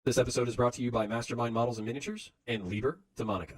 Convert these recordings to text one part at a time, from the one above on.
This episode is brought to you by Mastermind Models and Miniatures and Liber Demonica.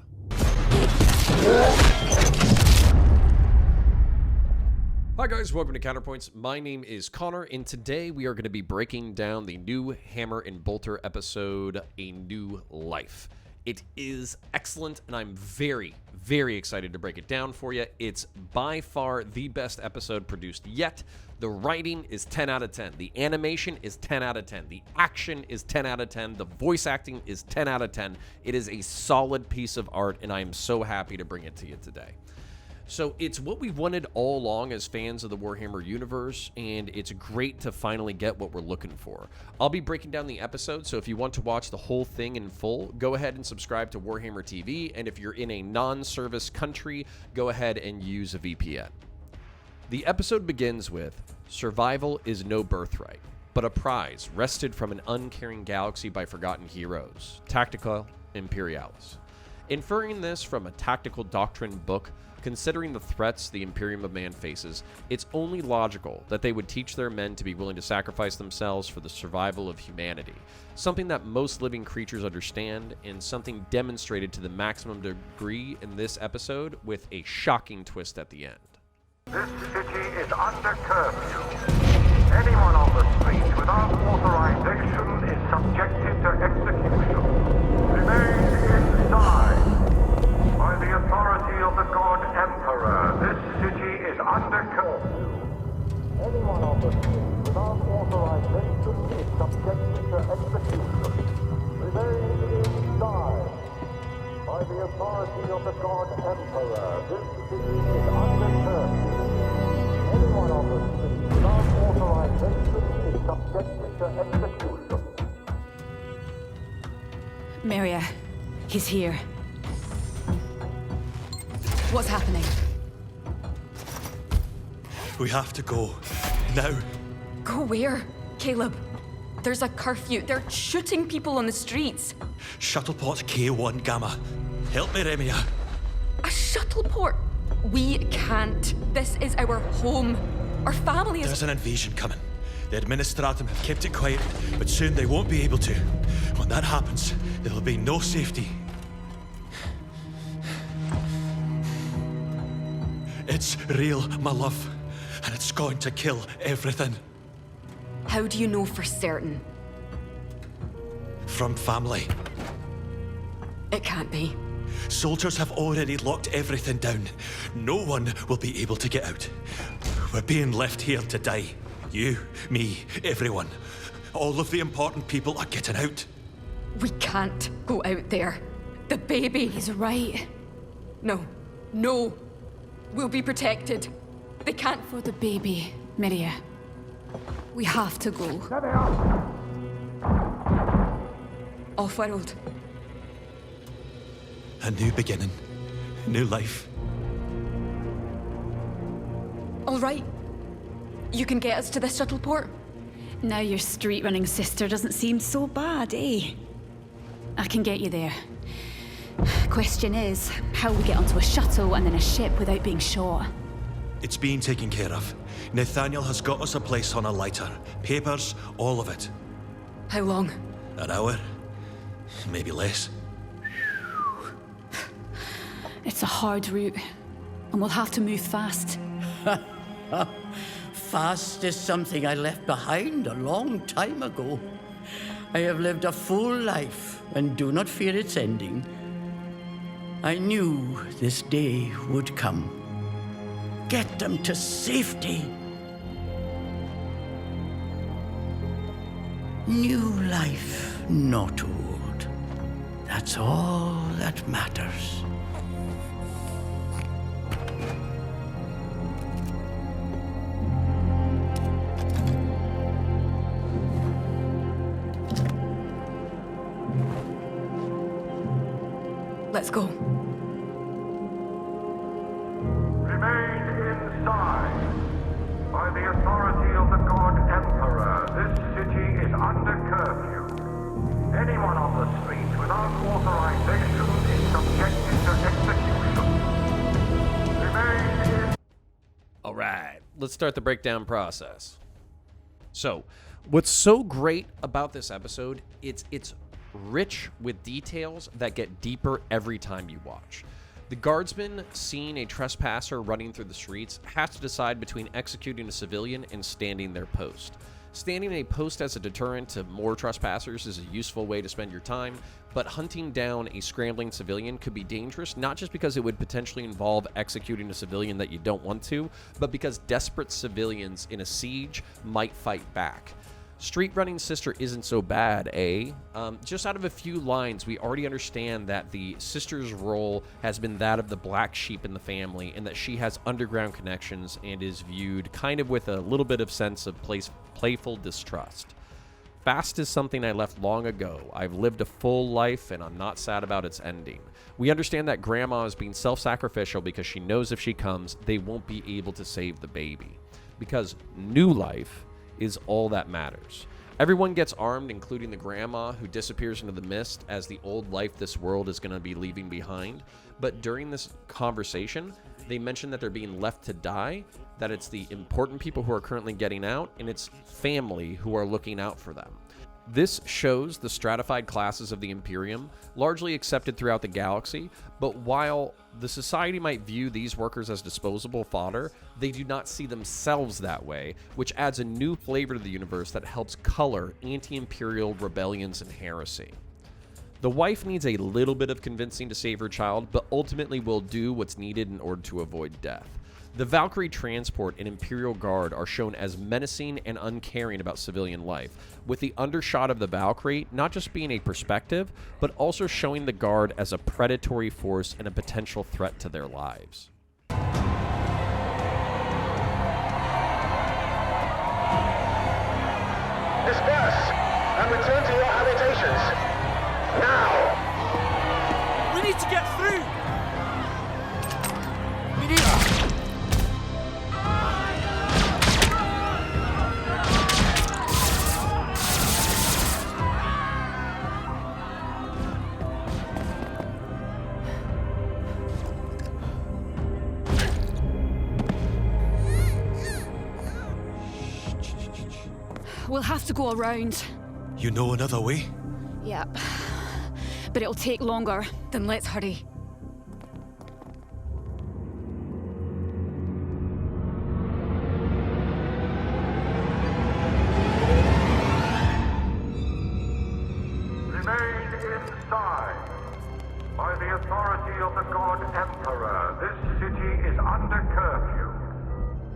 Hi guys, welcome to Counterpoints. My name is Connor, and today we are going to be breaking down the new Hammer and Bolter episode, A New Life. It is excellent, and I'm very, very excited to break it down for you. It's by far the best episode produced yet. The writing is 10 out of 10. The animation is 10 out of 10. The action is 10 out of 10. The voice acting is 10 out of 10. It is a solid piece of art, and I am so happy to bring it to you today. So it's what we wanted all along as fans of the Warhammer universe, and it's great to finally get what we're looking for. I'll be breaking down the episode, so if you want to watch the whole thing in full, go ahead and subscribe to Warhammer TV, and if you're in a non-service country, go ahead and use a VPN. The episode begins with, survival is no birthright, but a prize wrested from an uncaring galaxy by forgotten heroes, Tactica Imperialis. Inferring this from a tactical doctrine book, considering the threats the Imperium of Man faces, it's only logical that they would teach their men to be willing to sacrifice themselves for the survival of humanity, something that most living creatures understand, and something demonstrated to the maximum degree in this episode with a shocking twist at the end. This city is under curfew. Anyone on the street without authorization is subjected to execution. Remain inside. By the authority of the God Emperor, this city is under curfew. Anyone on the street without authorization is subjected to execution. Remain inside. By the authority of the God Emperor, this city is under curfew. Anyone on the street without authorization is subjected to execution. Maria, he's here. What's happening? We have to go. Now. Go where? Caleb, there's a curfew. They're shooting people on the streets. Shuttleport K1 Gamma. Help me, Remia. A shuttleport? We can't. This is our home. Our family is... There's an invasion coming. The Administratum have kept it quiet, but soon they won't be able to. When that happens, there will be no safety. It's real, my love, and it's going to kill everything. How do you know for certain? From family. It can't be. Soldiers have already locked everything down. No one will be able to get out. We're being left here to die. You, me, everyone. All of the important people are getting out. We can't go out there. The baby... He's right. No. No. We'll be protected. They can't... For the baby, Maria. We have to go. Off-world. A new beginning. New life. All right. You can get us to this shuttleport? Now your street-running sister doesn't seem so bad, eh? I can get you there. Question is, how we get onto a shuttle and then a ship without being shot. It's being taken care of. Nathaniel has got us a place on a lighter. Papers, all of it. How long? An hour? Maybe less. It's a hard route, and we'll have to move fast. Fast is something I left behind a long time ago. I have lived a full life and do not fear its ending. I knew this day would come. Get them to safety. New life, not old. That's all that matters. Let's go. Remain inside. By the authority of the God Emperor, this city is under curfew. Anyone on the street without authorization is subjected to execution. Remain in... All right, let's start the breakdown process. So, what's so great about this episode, it's rich with details that get deeper every time you watch. The guardsman seeing a trespasser running through the streets has to decide between executing a civilian and standing their post. Standing a post as a deterrent to more trespassers is a useful way to spend your time, but hunting down a scrambling civilian could be dangerous, not just because it would potentially involve executing a civilian that you don't want to, but because desperate civilians in a siege might fight back. Street running sister isn't so bad, eh? Just out of a few lines, we already understand that the sister's role has been that of the black sheep in the family, and that she has underground connections and is viewed kind of with a little bit of sense of playful distrust. Fast is something I left long ago. I've lived a full life, and I'm not sad about its ending. We understand that Grandma is being self-sacrificial because she knows if she comes, they won't be able to save the baby. Because new life is all that matters. Everyone gets armed, including the grandma, who disappears into the mist as the old life this world is going to be leaving behind. But during this conversation, they mention that they're being left to die, that it's the important people who are currently getting out, and it's family who are looking out for them. This shows the stratified classes of the Imperium, largely accepted throughout the galaxy, but while the society might view these workers as disposable fodder, they do not see themselves that way, which adds a new flavor to the universe that helps color anti-imperial rebellions and heresy. The wife needs a little bit of convincing to save her child, but ultimately will do what's needed in order to avoid death. The Valkyrie transport and Imperial Guard are shown as menacing and uncaring about civilian life, with the undershot of the Valkyrie not just being a perspective, but also showing the Guard as a predatory force and a potential threat to their lives. Disperse and return to your habitations. Now! We need to get through! We need... We'll have to go around. You know another way? Yep. But it'll take longer. Then let's hurry. Remain inside. By the authority of the God Emperor, this city is under curfew.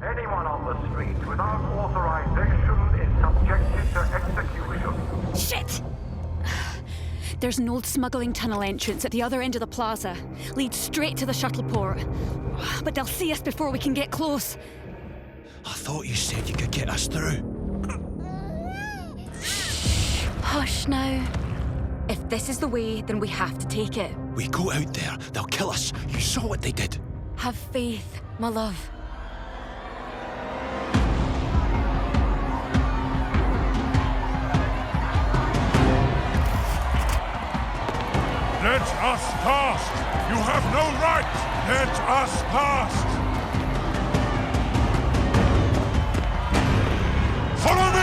Anyone on the street without authorization is subjected to execution. Shit! There's an old smuggling tunnel entrance at the other end of the plaza. Leads straight to the shuttle port. But they'll see us before we can get close. I thought you said you could get us through. Hush now. If this is the way, then we have to take it. We go out there, they'll kill us. You saw what they did. Have faith, my love. Let us past! You have no right! Let us past! Follow me!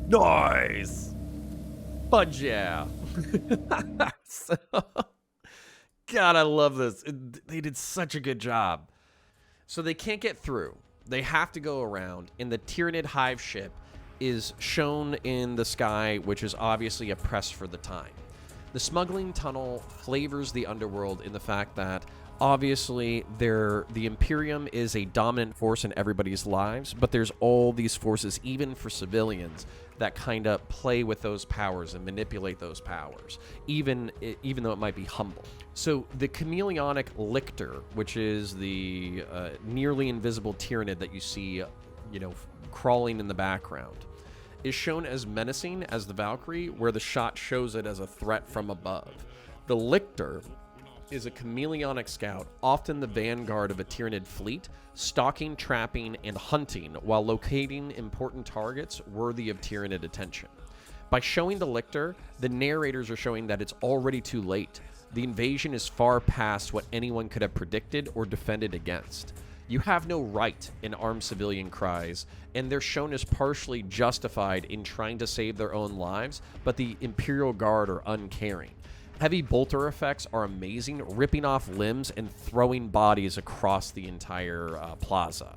Nice! Fudge yeah. So, God, I love this. They did such a good job. So they can't get through. They have to go around, and the Tyranid Hive ship is shown in the sky, which is obviously a press for the time. The smuggling tunnel flavors the underworld in the fact that obviously the Imperium is a dominant force in everybody's lives, but there's all these forces, even for civilians, that kind of play with those powers and manipulate those powers, even though it might be humble. So the chameleonic lictor, which is the nearly invisible Tyranid that you see, crawling in the background, is shown as menacing as the Valkyrie, where the shot shows it as a threat from above. The lictor is a chameleonic scout, often the vanguard of a Tyranid fleet, stalking, trapping, and hunting while locating important targets worthy of Tyranid attention. By showing the lictor, the narrators are showing that it's already too late. The invasion is far past what anyone could have predicted or defended against. You have no right in armed civilian cries, and they're shown as partially justified in trying to save their own lives, but the Imperial Guard are uncaring. Heavy bolter effects are amazing, ripping off limbs and throwing bodies across the entire plaza.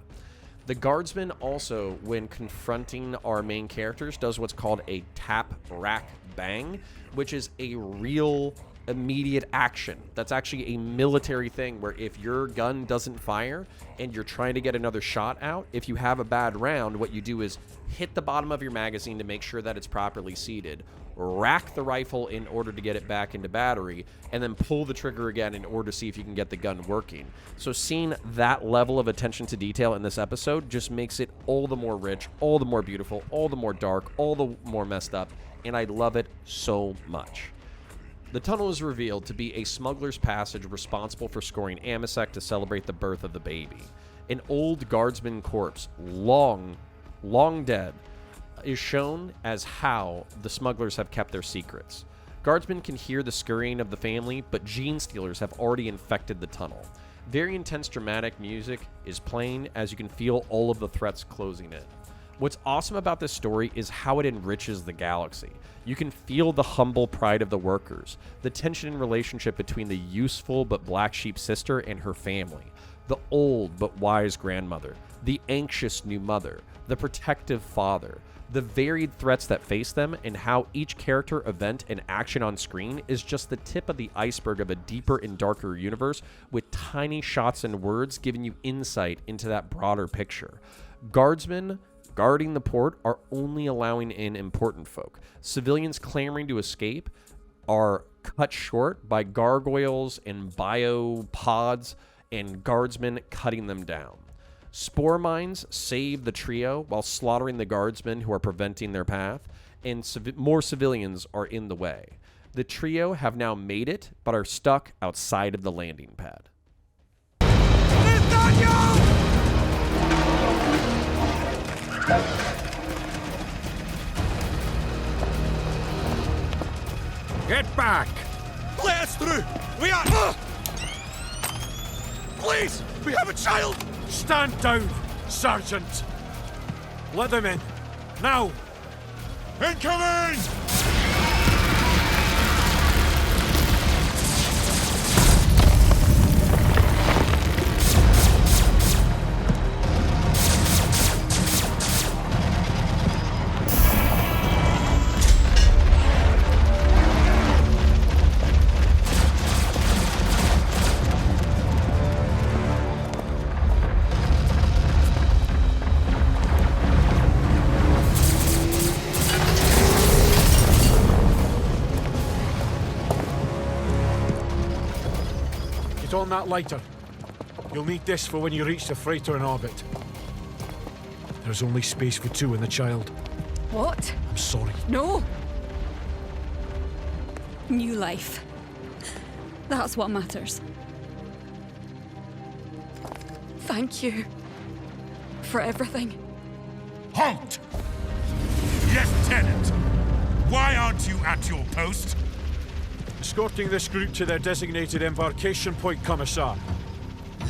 The guardsman also, when confronting our main characters, does what's called a tap, rack, bang, which is a real immediate action. That's actually a military thing where if your gun doesn't fire and you're trying to get another shot out, if you have a bad round, what you do is hit the bottom of your magazine to make sure that it's properly seated, rack the rifle in order to get it back into battery, and then pull the trigger again in order to see if you can get the gun working. So seeing that level of attention to detail in this episode just makes it all the more rich, all the more beautiful, all the more dark, all the more messed up, and I love it so much. The tunnel is revealed to be a smuggler's passage responsible for scoring Amasek to celebrate the birth of the baby. An old guardsman corpse, long dead, is shown as how the smugglers have kept their secrets. Guardsmen can hear the scurrying of the family, but gene stealers have already infected the tunnel. Very intense dramatic music is playing as you can feel all of the threats closing in. What's awesome about this story is how it enriches the galaxy. You can feel the humble pride of the workers, the tension in relationship between the useful but black sheep sister and her family, the old but wise grandmother, the anxious new mother, the protective father, the varied threats that face them, and how each character, event, and action on screen is just the tip of the iceberg of a deeper and darker universe with tiny shots and words giving you insight into that broader picture. Guardsmen guarding the port are only allowing in important folk. Civilians clamoring to escape are cut short by gargoyles and biopods and guardsmen cutting them down. Spore mines save the trio while slaughtering the guardsmen who are preventing their path, and more civilians are in the way. The trio have now made it, but are stuck outside of the landing pad. Get back! Let us through! We are... Please! We have a child! Stand down, Sergeant! Let them in. Now! Incoming! Get on that lighter. You'll need this for when you reach the freighter in orbit. There's only space for two in the child. What? I'm sorry. No! New life. That's what matters. Thank you for everything. Halt! Lieutenant! Why aren't you at your post? Escorting this group to their designated embarkation point, Commissar.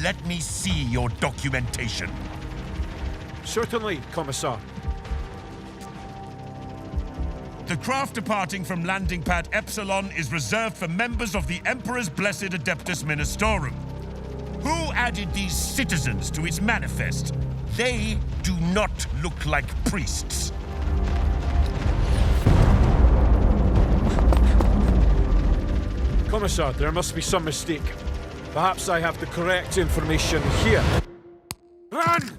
Let me see your documentation. Certainly, Commissar. The craft departing from landing pad Epsilon is reserved for members of the Emperor's Blessed Adeptus Ministorum. Who added these citizens to its manifest? They do not look like priests. Commissar, there must be some mistake. Perhaps I have the correct information here. Run!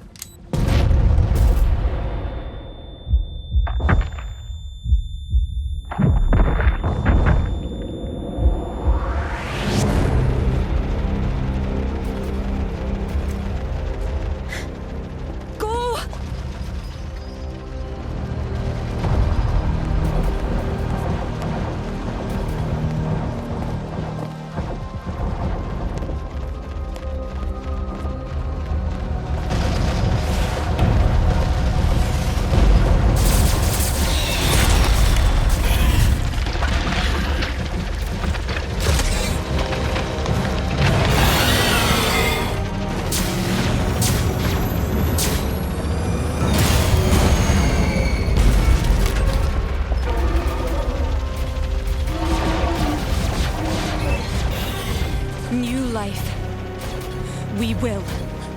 life. We will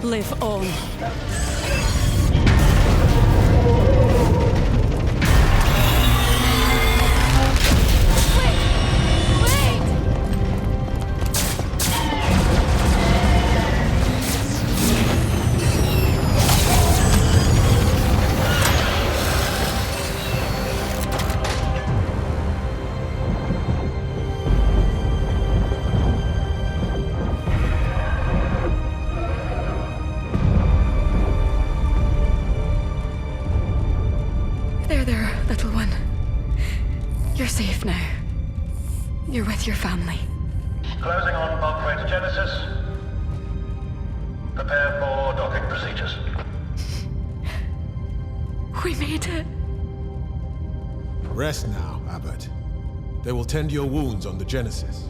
live on. There, little one. You're safe now. You're with your family. Closing on bulkhead Genesis. Prepare for docking procedures. We made it. Rest now, Abbott. They will tend your wounds on the Genesis.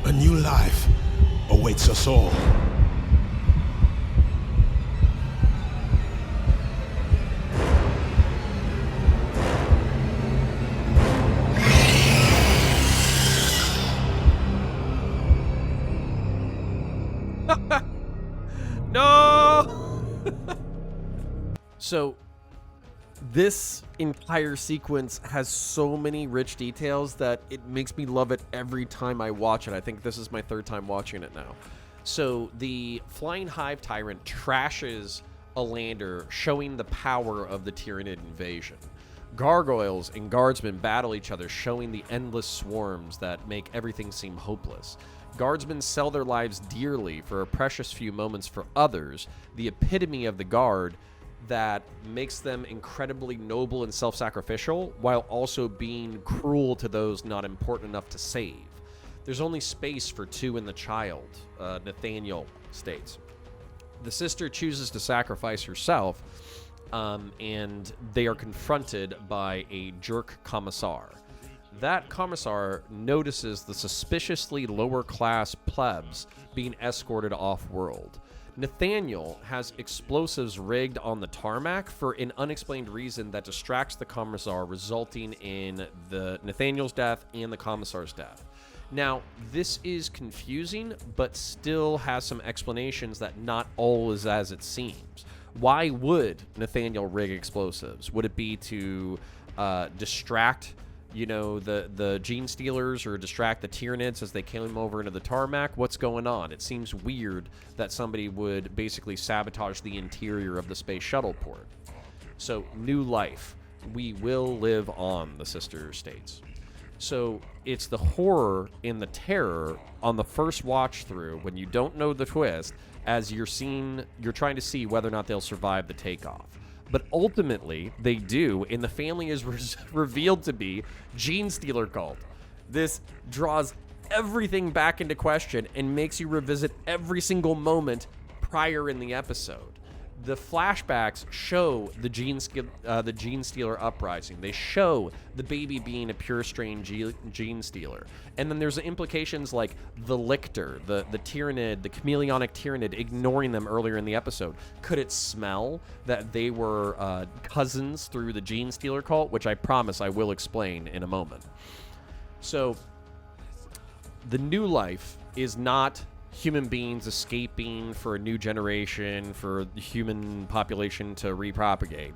A new life awaits us all. No! So, this entire sequence has so many rich details that it makes me love it every time I watch it. I think this is my third time watching it now. So, the Flying Hive Tyrant trashes a lander, showing the power of the Tyranid invasion. Gargoyles and guardsmen battle each other, showing the endless swarms that make everything seem hopeless. Guardsmen sell their lives dearly for a precious few moments for others, the epitome of the guard that makes them incredibly noble and self-sacrificial, while also being cruel to those not important enough to save. There's only space for two in the child, Nathaniel states. The sister chooses to sacrifice herself, and they are confronted by a jerk commissar. That commissar notices the suspiciously lower-class plebs being escorted off-world. Nathaniel has explosives rigged on the tarmac for an unexplained reason that distracts the commissar, resulting in the Nathaniel's death and the commissar's death. Now, this is confusing, but still has some explanations that not all is as it seems. Why would Nathaniel rig explosives? Would it be to distract, the gene stealers, or distract the Tyranids as they came over into the tarmac? What's going on? It seems weird that somebody would basically sabotage the interior of the space shuttle port. So, new life. We will live on, the sister states. So, it's the horror and the terror on the first watch through when you don't know the twist, as you're trying to see whether or not they'll survive the takeoff. But ultimately, they do, and the family is revealed to be Gene Stealer cult. This draws everything back into question and makes you revisit every single moment prior in the episode. The flashbacks show the Gene Stealer uprising. They show the baby being a pure strain Gene Stealer. And then there's implications like the Lictor, the Tyranid, the chameleonic Tyranid, ignoring them earlier in the episode. Could it smell that they were cousins through the Gene Stealer cult? Which I promise I will explain in a moment. So, the new life is not human beings escaping for a new generation, for the human population to repropagate.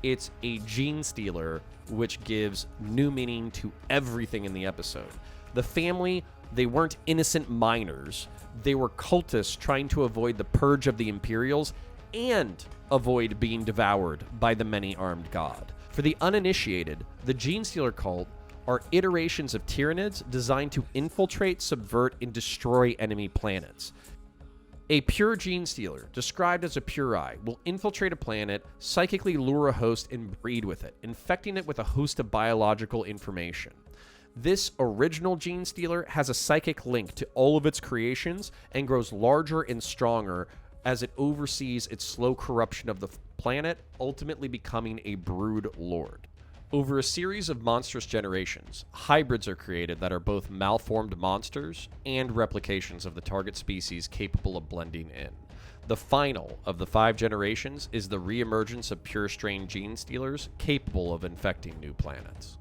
It's a gene stealer, which gives new meaning to everything in the episode. The family, they weren't innocent minors. They were cultists trying to avoid the purge of the Imperials and avoid being devoured by the many-armed god. For the uninitiated, the Gene Stealer cult are iterations of Tyranids designed to infiltrate, subvert, and destroy enemy planets. A pure Gene Stealer, described as a pure eye, will infiltrate a planet, psychically lure a host, and breed with it, infecting it with a host of biological information. This original Gene Stealer has a psychic link to all of its creations and grows larger and stronger as it oversees its slow corruption of the planet, ultimately becoming a brood lord. Over a series of monstrous generations, hybrids are created that are both malformed monsters and replications of the target species capable of blending in. The final of the 5 generations is the reemergence of pure strain Gene Stealers capable of infecting new planets.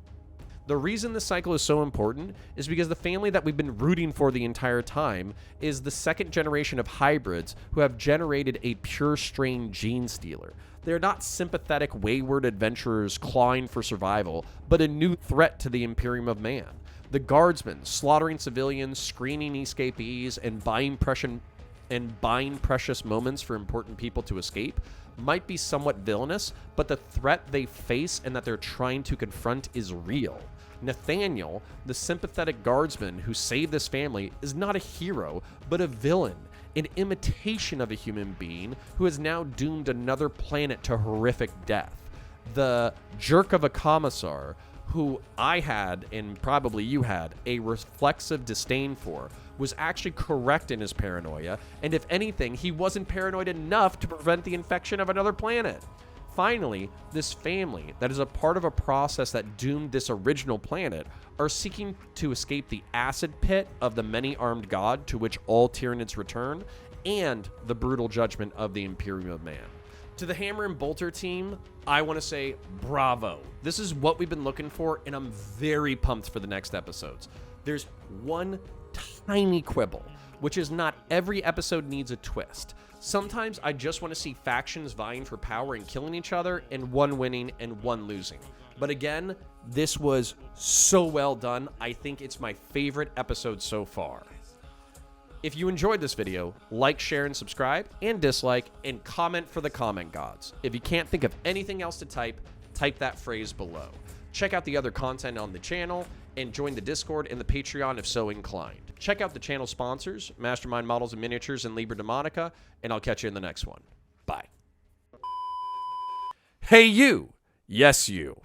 The reason this cycle is so important is because the family that we've been rooting for the entire time is the 2nd generation of hybrids who have generated a pure strain Gene Stealer. They're not sympathetic, wayward adventurers clawing for survival, but a new threat to the Imperium of Man. The guardsmen, slaughtering civilians, screening escapees, and buying precious moments for important people to escape, might be somewhat villainous, but the threat they face and that they're trying to confront is real. Nathaniel, the sympathetic guardsman who saved this family, is not a hero, but a villain, an imitation of a human being who has now doomed another planet to horrific death. The jerk of a commissar, who I had, and probably you had, a reflexive disdain for, was actually correct in his paranoia, and if anything, he wasn't paranoid enough to prevent the infection of another planet. Finally, this family that is a part of a process that doomed this original planet are seeking to escape the acid pit of the many-armed god to which all Tyranids return, and the brutal judgment of the Imperium of Man. To the Hammer and Bolter team, I want to say bravo. This is what we've been looking for, and I'm very pumped for the next episodes. There's one tiny quibble, which is not every episode needs a twist. Sometimes I just want to see factions vying for power and killing each other, and one winning and one losing. But again, this was so well done. I think it's my favorite episode so far. If you enjoyed this video, like, share, and subscribe, and dislike, and comment for the comment gods. If you can't think of anything else to type that phrase below. Check out the other content on the channel, and join the Discord and the Patreon if so inclined. Check out the channel sponsors, Mastermind Models and Miniatures and Liber Demonica, and I'll catch you in the next one. Bye. Hey you! Yes you.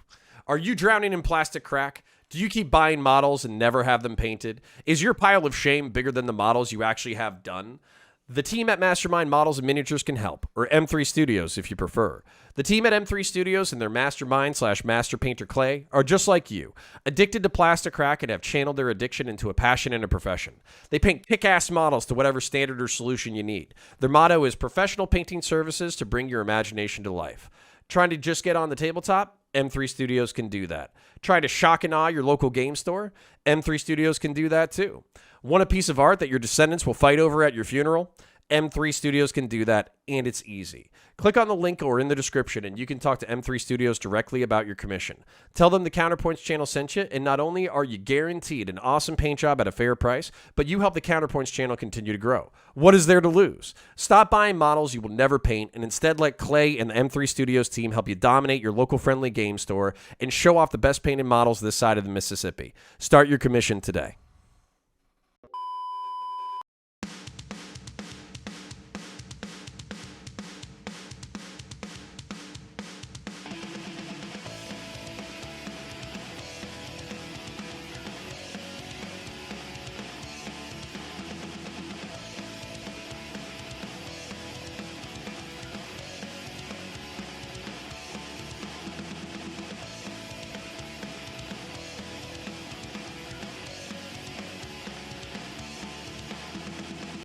Are you drowning in plastic crack? Do you keep buying models and never have them painted? Is your pile of shame bigger than the models you actually have done? The team at Mastermind Models and Miniatures can help, or M3 Studios if you prefer. The team at M3 Studios and their Mastermind/Master Painter Clay are just like you, addicted to plastic crack and have channeled their addiction into a passion and a profession. They paint kick-ass models to whatever standard or solution you need. Their motto is professional painting services to bring your imagination to life. Trying to just get on the tabletop? M3 Studios can do that. Trying to shock and awe your local game store? M3 Studios can do that too. Want a piece of art that your descendants will fight over at your funeral? M3 Studios can do that, and it's easy. Click on the link or in the description, and you can talk to M3 Studios directly about your commission. Tell them the Counterpoints channel sent you, and not only are you guaranteed an awesome paint job at a fair price, but you help the Counterpoints channel continue to grow. What is there to lose? Stop buying models you will never paint, and instead let Clay and the M3 Studios team help you dominate your local friendly game store and show off the best painted models this side of the Mississippi. Start your commission today.